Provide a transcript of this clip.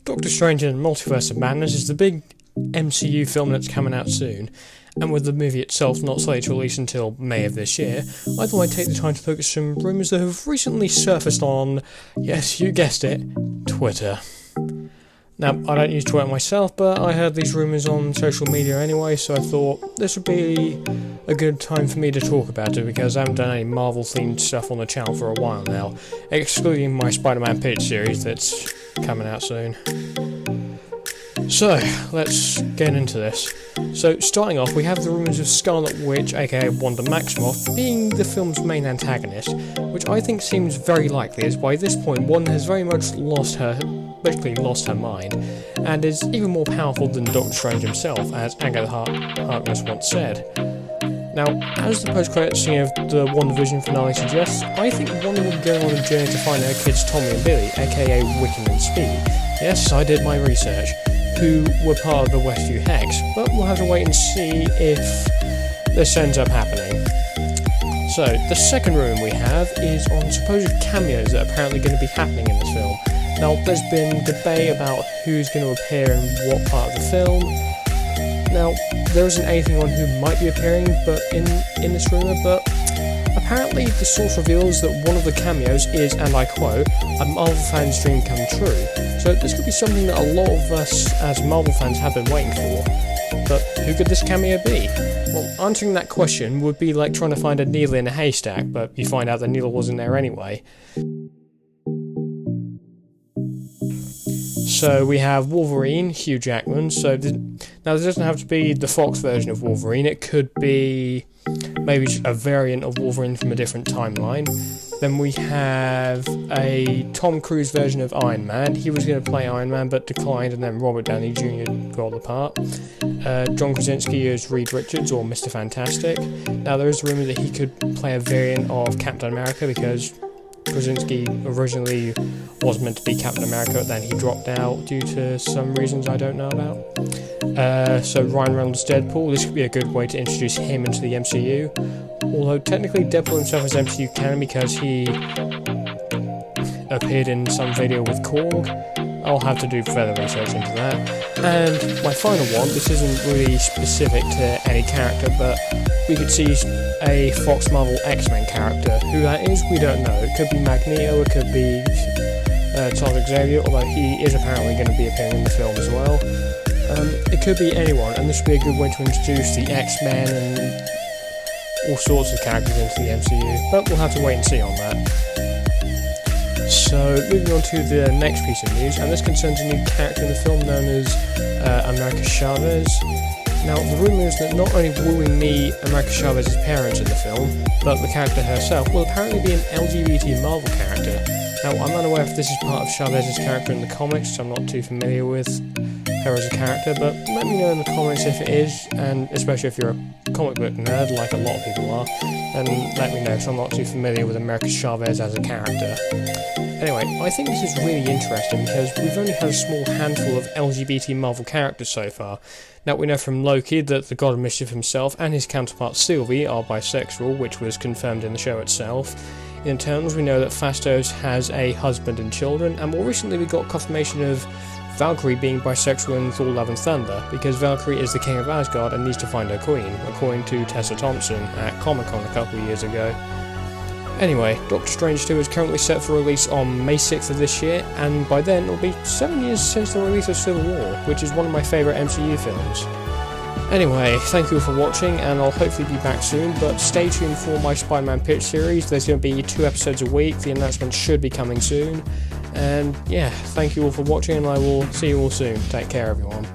Doctor Strange in the Multiverse of Madness is the big MCU film that's coming out soon, and with the movie itself not slated to release until May of this year, I thought I'd take the time to look at some rumours that have recently surfaced on, yes, you guessed it, Twitter. Now, I don't use Twitter myself, but I heard these rumours on social media anyway, so I thought this would be a good time for me to talk about it, because I haven't done any Marvel-themed stuff on the channel for a while now, excluding my Spider-Man pitch series that's coming out soon. So, let's get into this. So, starting off, we have the rumours of Scarlet Witch, aka Wanda Maximoff, being the film's main antagonist, which I think seems very likely, as by this point Wanda has very much lost her mind, and is even more powerful than Doctor Strange himself, as Agatha Harkness once said. Now, as the post-credits scene of the WandaVision finale suggests, I think Wanda will be going on a journey to find her kids Tommy and Billy, aka Wiccan and Speed. Yes, I did my research, who were part of the Westview Hex, but we'll have to wait and see if this ends up happening. So, the second rumour we have is on supposed cameos that are apparently going to be happening in this film. Now, there's been debate about who's going to appear in what part of the film. Now, there isn't anything on who might be appearing in this rumour, but apparently the source reveals that one of the cameos is, and I quote, a Marvel fan's dream come true. So this could be something that a lot of us as Marvel fans have been waiting for. But who could this cameo be? Well, answering that question would be like trying to find a needle in a haystack, but you find out the needle wasn't there anyway. So we have Wolverine, Hugh Jackman. So now this doesn't have to be the Fox version of Wolverine. It could be maybe just a variant of Wolverine from a different timeline. Then we have a Tom Cruise version of Iron Man. He was going to play Iron Man but declined, and then Robert Downey Jr. got the part. John Krasinski as Reed Richards, or Mr. Fantastic. Now there is a rumour that he could play a variant of Captain America, because Krasinski originally was meant to be Captain America, but then he dropped out due to some reasons I don't know about. So Ryan Reynolds' Deadpool, this could be a good way to introduce him into the MCU, although technically Deadpool himself is MCU canon because he appeared in some video with Korg. I'll have to do further research into that. And my final one, this isn't really specific to any character, but we could see a Fox Marvel XMen character. Who that is, we don't know. It could be Magneto, it could be Charles Xavier, although he is apparently going to be appearing in the film as well. It could be anyone, and this would be a good way to introduce the X-Men and all sorts of characters into the MCU, but we'll have to wait and see on that. So, moving on to the next piece of news, and this concerns a new character in the film known as America Chavez. Now, the rumour is that not only will we meet America Chavez's parents in the film, but the character herself will apparently be an LGBT Marvel character. Now, I'm unaware if this is part of Chavez's character in the comics, so I'm not too familiar with her as a character, but let me know in the comments if it is, and especially if you're a comic book nerd, like a lot of people are, then let me know, because I'm not too familiar with America Chavez as a character. Anyway, I think this is really interesting because we've only had a small handful of LGBT Marvel characters so far. Now, we know from Loki that the God of Mischief himself and his counterpart Sylvie are bisexual, which was confirmed in the show itself. In Eternals, we know that Phastos has a husband and children, and more recently we got confirmation of Valkyrie being bisexual in Thor Love and Thunder, because Valkyrie is the king of Asgard and needs to find her queen, according to Tessa Thompson at Comic-Con a couple of years ago. Anyway, Doctor Strange 2 is currently set for release on May 6th of this year, and by then it'll be 7 years since the release of Civil War, which is one of my favourite MCU films. Anyway, thank you for watching, and I'll hopefully be back soon, but stay tuned for my Spider-Man pitch series. There's going to be 2 episodes a week, the announcement should be coming soon, and yeah, thank you all for watching, and I will see you all soon. Take care, everyone.